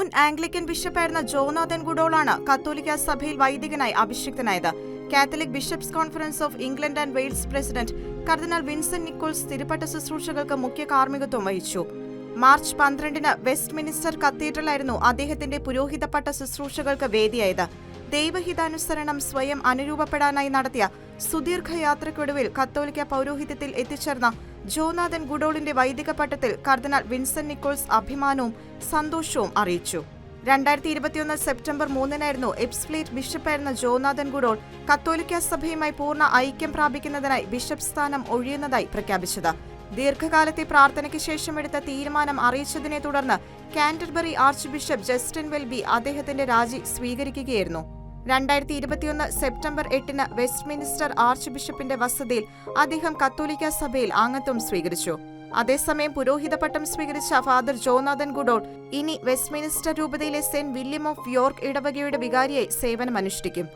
മുൻ Anglican ബിഷപ്പായിരുന്ന Jonathan ഗുഡോളാണ് കത്തോലിക്ക സഭയിൽ വൈദികനായി അഭിഷിക്തനായത്. Catholic Bishops Conference of England and Wales President കർദിനാൾ വിൻസെന്റ് നിക്കോൾസ് തിരുപ്പട്ട ശുശ്രൂഷകൾക്ക് മുഖ്യ കാർമ്മികത്വം വഹിച്ചു. മാർച്ച് 12 വെസ്റ്റ്മിനിസ്റ്റർ കത്തീഡ്രലായിരുന്നു അദ്ദേഹത്തിന്റെ പുരോഹിതപ്പട്ട ശുശ്രൂഷകൾക്ക് വേദിയായത്. ദൈവഹിതാനുസരണം സ്വയം അനുരൂപപ്പെടാനായി നടത്തിയ സുദീർഘയാത്രയ്ക്കൊടുവിൽ കത്തോലിക്ക പൗരോഹിത്യത്തിൽ എത്തിച്ചേർന്ന ജോനാഥൻ ഗുഡോളിന്റെ വൈദിക പട്ടത്തിൽ കർദിനാൾ വിൻസെന്റ് നിക്കോൾസ് അഭിമാനവും സന്തോഷവും അറിയിച്ചു. 2021 സെപ്റ്റംബർ 3 എപ്സ്ഫ്ലീറ്റ് ബിഷപ്പായിരുന്ന ജോനാഥൻ ഗുഡോൾ കത്തോലിക്ക സഭയുമായി പൂർണ്ണ ഐക്യം പ്രാപിക്കുന്നതിനായി ബിഷപ്പ് സ്ഥാനം ഒഴിയുന്നതായി പ്രഖ്യാപിച്ചത്. ദീർഘകാലത്തെ പ്രാർത്ഥനയ്ക്ക് ശേഷം എടുത്ത തീരുമാനം അറിയിച്ചതിനെ തുടർന്ന് Canterbury arch bishop Justin Welby അദ്ദേഹത്തിന്റെ രാജി സ്വീകരിക്കുകയായിരുന്നു. 2021 സെപ്റ്റംബർ 8 വെസ്റ്റ്മിനിസ്റ്റർ ആർച്ച് ബിഷപ്പിന്റെ വസതിയിൽ അദ്ദേഹം കത്തോലിക്ക സഭയിൽ അംഗത്വം സ്വീകരിച്ചു. അതേസമയം പുരോഹിതപട്ടം സ്വീകരിച്ച ഫാദർ ജോനാഥൻ ഗുഡോൾ ഇനി വെസ്റ്റ്മിനിസ്റ്റർ രൂപതയിലെ സെന്റ് വില്യം ഓഫ് യോർക്ക് ഇടവകയുടെ വികാരിയായി സേവനമനുഷ്ഠിക്കും.